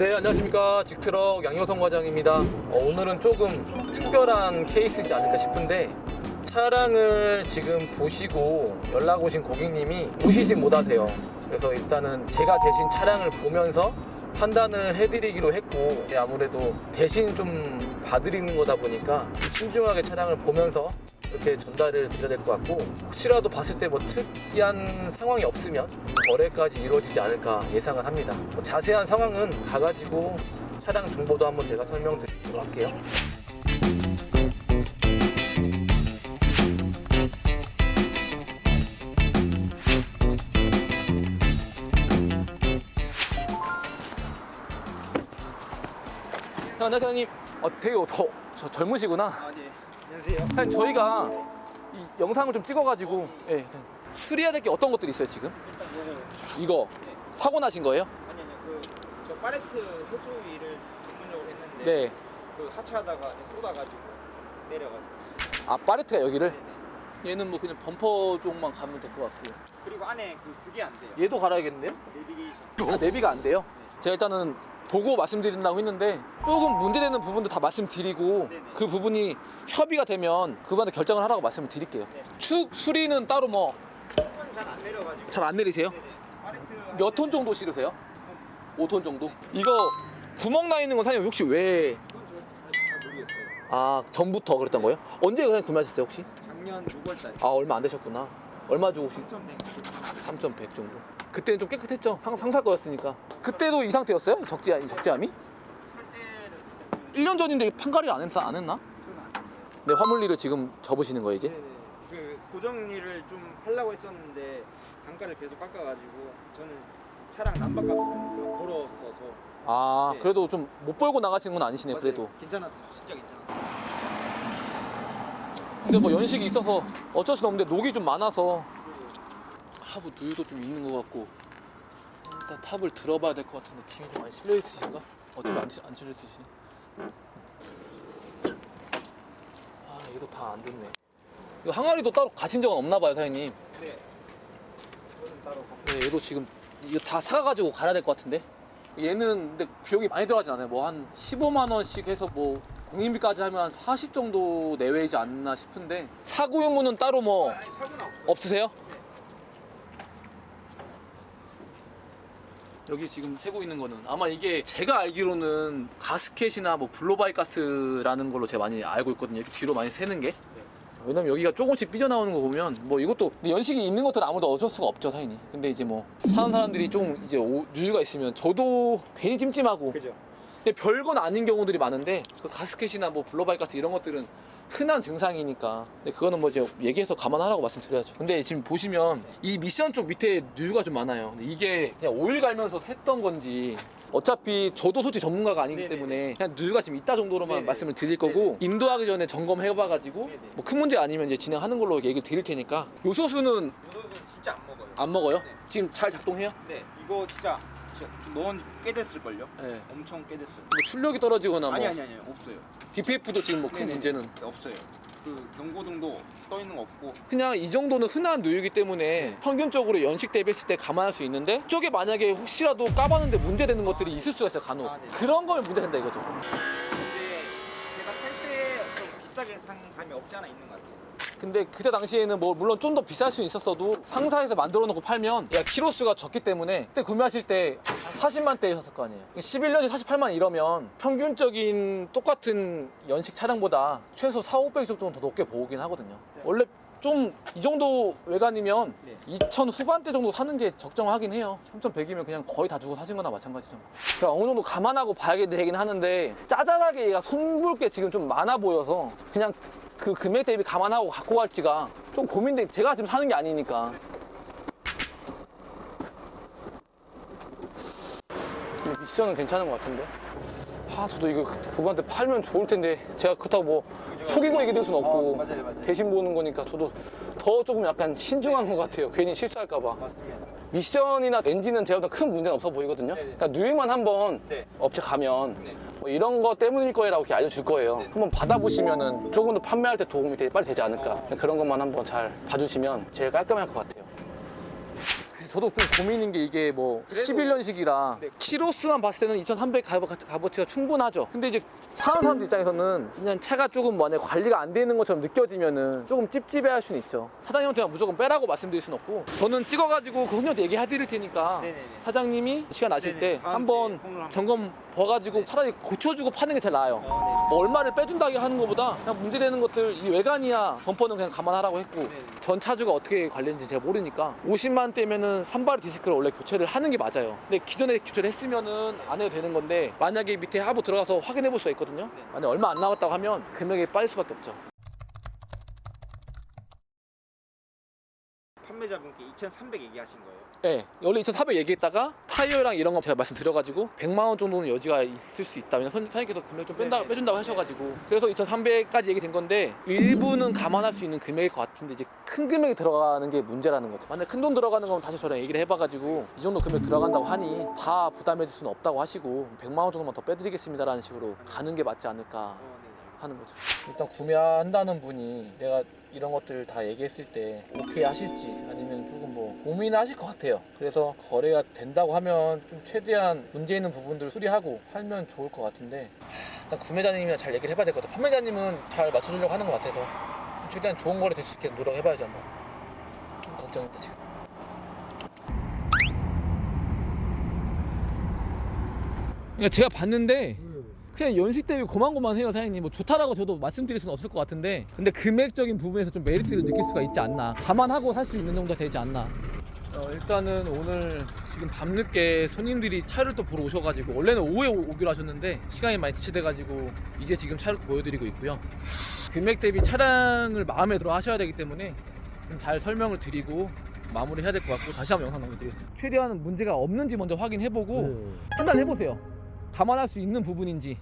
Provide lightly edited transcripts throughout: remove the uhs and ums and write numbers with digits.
네, 안녕하십니까. 직트럭 양효성 과장입니다. 오늘은 조금 특별한 케이스지 않을까 싶은데, 차량을 지금 보시고 연락 오신 고객님이 오시지 못하세요. 그래서 일단은 제가 대신 차량을 보면서 판단을 해드리기로 했고, 아무래도 대신 좀 봐드리는 거다 보니까 신중하게 차량을 보면서 이렇게 전달을 드려야 될 것 같고, 혹시라도 봤을 때 뭐 특이한 상황이 없으면 거래까지 이루어지지 않을까 예상을 합니다. 자세한 상황은 가가지고 차량 정보도 한번 제가 설명드리도록 할게요. 안녕하세요, 사장님. 되게 젊으시구나. 네. 안녕하세요. 사장님, 저희가 이 영상을 좀 찍어가지고 수리해야 될 게 어떤 것들이 있어요, 지금? 이거 네. 사고 나신 거예요? 아니요. 저 파레트 회수 일을 전문적으로 했는데 네. 그 하차하다가 쏟아가지고 내려가지고. 아, 파레트가 여기를? 네네. 얘는 뭐 그냥 범퍼 쪽만 가면 될 것 같고, 그리고 안에 그게 안 돼요. 얘도 갈아야겠는데요? 내비게이션. 아, 내비가 안 돼요? 제가 일단은 보고 말씀드린다고 했는데, 조금 문제되는 부분도 다 말씀드리고, 네네. 그 부분이 협의가 되면 그분한테 결정을 하라고 말씀을 드릴게요. 네. 축 수리는 따로 뭐 잘 안 내려가지고. 잘 안 내리세요? 네네. 파레트 몇 톤 정도 실으세요? 5톤 정도? 이거 구멍 나 있는 건 사장님 혹시 왜, 그건 잘 모르겠어요. 아, 전부터 그랬던 거예요? 언제 그냥 구매하셨어요 혹시? 작년 6월달. 아, 얼마 안 되셨구나. 얼마 주고 혹시? 3,100. 3,100 정도. 그때는 좀 깨끗했죠? 상사 거였으니까. 그때도 이 상태였어요? 적재함이? 살 때는 진짜 1년 전인데 판가리를 안 했나? 저는 안 했어요. 네, 화물리를 지금 접으시는 거예요 이제? 네네. 그 고정일을 좀 하려고 했었는데 단가를 계속 깎아가지고 저는 차량 난방값은 다 벌었어서. 아, 네. 그래도 좀 못 벌고 나가시는 건 아니시네요. 그래도. 괜찮았어요. 진짜 괜찮았어요. 근데 뭐 연식이 있어서 어쩔 수는 없는데 녹이 좀 많아서 하부 누유도 좀 있는 것 같고, 일단 탑을 들어봐야 될 것 같은데 짐이 좀 많이 실려 있으신가? 어차피 안 실려 있으시네. 아, 얘도 다 안 됐네. 이거 항아리도 따로 가신 적은 없나 봐요, 사장님. 네. 저는 따로 갖고. 네, 얘도 지금 이거 다 사가지고 가야 될 것 같은데. 얘는 근데 비용이 많이 들어가진 않아요. 뭐 한 15만 원씩 해서 뭐 공인비까지 하면 한 40 정도 내외이지 않나 싶은데, 사고 유무는 따로 뭐 아니, 사고는 없어요. 없으세요? 네. 여기 지금 세고 있는 거는 아마 이게 제가 알기로는 가스켓이나 뭐 블로바이 가스라는 걸로 제가 많이 알고 있거든요. 이렇게 뒤로 많이 새는 게. 왜냐면 여기가 조금씩 삐져나오는 거 보면 뭐 이것도 연식이 있는 것들은 아무도 어쩔 수가 없죠, 사인이. 근데 이제 뭐 사는 사람들이 좀 이제 누유가 있으면 저도 괜히 찜찜하고, 그죠. 근데 별건 아닌 경우들이 많은데, 그 가스켓이나 뭐 블로바이 가스 이런 것들은 흔한 증상이니까. 근데 그거는 뭐 이제 얘기해서 감안하라고 말씀드려야죠. 근데 지금 보시면 이 미션 쪽 밑에 누유가 좀 많아요. 근데 이게 그냥 오일 갈면서 샜던 건지, 어차피 저도 솔직히 전문가가 아니기 네네네. 때문에 그냥 누유가 지금 있다 정도로만 네네. 말씀을 드릴 거고, 인도하기 전에 점검해봐가지고 네네. 뭐 큰 문제 아니면 이제 진행하는 걸로 얘기를 드릴 테니까. 요소수는 요소수는 진짜 안 먹어요. 안 먹어요? 네. 지금 잘 작동해요? 네. 이거 진짜 넣은 꽤 됐을걸요? 네. 엄청 꽤 됐어요. 뭐 출력이 떨어지거나 뭐 아니 없어요. DPF도 지금 뭐 큰 네네. 문제는 네, 없어요. 그 경고등도 떠 있는 거 없고. 그냥 이 정도는 흔한 누유기 때문에 네. 평균적으로 연식 대비했을 때 감안할 수 있는데, 쪽에 만약에 혹시라도 까봤는데 문제되는 것들이 있을 수가 있어요, 간혹. 아, 네. 그런 거면 문제된다 이거죠. 근데 제가 살 때 좀 비싸게 산 감이 없지 않아 있는 것 같아요. 근데 그때 당시에는 뭐 물론 좀 더 비쌀 수 있었어도 상사에서 만들어 놓고 팔면 키로수가 적기 때문에 그때 구매하실 때 40만 대이셨을 거 아니에요. 11년에 48만 이러면 평균적인 똑같은 연식 차량보다 최소 4,500 정도 더 높게 보긴 하거든요. 네. 원래 좀 이 정도 외관이면 네. 2,000 후반대 정도 사는 게 적정하긴 해요. 3,100이면 그냥 거의 다 주고 사신 거나 마찬가지죠. 그러니까 어느 정도 감안하고 봐야 되긴 하는데, 짜잘하게 얘가 손볼 게 지금 좀 많아 보여서 그냥 그 금액 대비 감안하고 갖고 갈지가 좀 고민돼. 제가 지금 사는 게 아니니까. 미션은 괜찮은 것 같은데. 저도 이거 그분한테 팔면 좋을 텐데, 제가 그렇다고 뭐 속이고 얘기될 수는 없고, 맞아요. 대신 보는 거니까 저도 더 조금 약간 신중한 것 같아요. 괜히 실수할까봐. 맞습니다. 미션이나 엔진은 제가 큰 문제는 없어 보이거든요. 네네. 그러니까 누유만 한번 네. 업체 가면 네. 뭐 이런 거 때문일 거라고 이렇게 알려줄 거예요. 네네. 한번 받아보시면은 조금 더 판매할 때 도움이 빨리 되지 않을까. 그런 것만 한번 잘 봐주시면 제일 깔끔할 것 같아요. 저도 좀 고민인 게 이게 뭐 그래도- 11년식이라 네. 키로수만 봤을 때는 2300 값어치가 충분하죠. 근데 이제 사는 사람들 입장에서는 그냥 차가 조금 만약 관리가 안 되는 것처럼 느껴지면은 조금 찝찝해할 수는 있죠. 사장님한테 무조건 빼라고 말씀드릴 수는 없고 저는 찍어가지고 그 손님한테 얘기해드릴 테니까 네네네. 사장님이 시간 나실 네네. 때 다음 한번 주에 통로를 한번- 점검 봐가지고 네. 차라리 고쳐주고 파는 게 제일 나아요. 네네. 뭐 얼마를 빼준다고 하는 것보다 그냥 문제되는 것들 이 외관이야 범퍼는 그냥 감안하라고 했고 네네. 전 차주가 어떻게 관리했는지 제가 모르니까 50만 대면은 산발 디스크를 원래 교체를 하는 게 맞아요. 근데 기존에 교체를 했으면은 안 해도 되는 건데 만약에 밑에 하부 들어가서 확인해 볼 수가 있거든요. 네. 만약 얼마 안 남았다고 하면 금액이 빠질 수밖에 없죠. 판매자분께 2,300 얘기하신 거예요? 네, 원래 2,400 얘기했다가 타이어랑 이런 거 제가 말씀드려가지고 100만 원 정도는 여지가 있을 수 있다. 왜냐면 사장님께서 금액 좀 네네. 빼준다고 하셔가지고 그래서 2,300까지 얘기된 건데 일부는 감안할 수 있는 금액일 것 같은데 이제 큰 금액이 들어가는 게 문제라는 거죠. 만약 큰 돈 들어가는 거면 다시 저랑 얘기를 해봐가지고 이 정도 금액 들어간다고 하니 다 부담해 줄 수는 없다고 하시고 100만 원 정도만 더 빼드리겠습니다라는 식으로 가는 게 맞지 않을까 네네. 하는 거죠. 일단 구매한다는 분이 내가 이런 것들 다 얘기했을 때 오케이 하실지 아니면 조금 뭐 고민을 하실 것 같아요. 그래서 거래가 된다고 하면 좀 최대한 문제 있는 부분들을 수리하고 팔면 좋을 것 같은데 일단 구매자님이랑 잘 얘기를 해봐야 될 것 같아요. 판매자님은 잘 맞춰주려고 하는 것 같아서 최대한 좋은 거래 될 수 있게 노력해봐야죠. 한번 좀 걱정입니다 지금. 그러니까 제가 봤는데 그냥 연식 대비 고만고만해요 사장님. 뭐 좋다라고 저도 말씀드릴 수는 없을 것 같은데 근데 금액적인 부분에서 좀 메리트를 느낄 수가 있지 않나, 감안하고 살 수 있는 정도가 되지 않나. 일단은 오늘 지금 밤늦게 손님들이 차를 또 보러 오셔가지고 원래는 오후에 오기로 하셨는데 시간이 많이 지체돼가지고 이제 지금 차를 보여드리고 있고요. 금액 대비 차량을 마음에 들어 하셔야 되기 때문에 좀 잘 설명을 드리고 마무리 해야 될 것 같고 다시 한번 영상 남겨드리겠습니다. 최대한 문제가 없는지 먼저 확인해보고 판단해보세요. 감안할 수 있는 부분인지.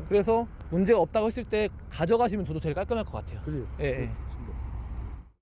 그래서 문제가 없다고 했을 때 가져가시면 저도 제일 깔끔할 것 같아요. 그지? 예, 예.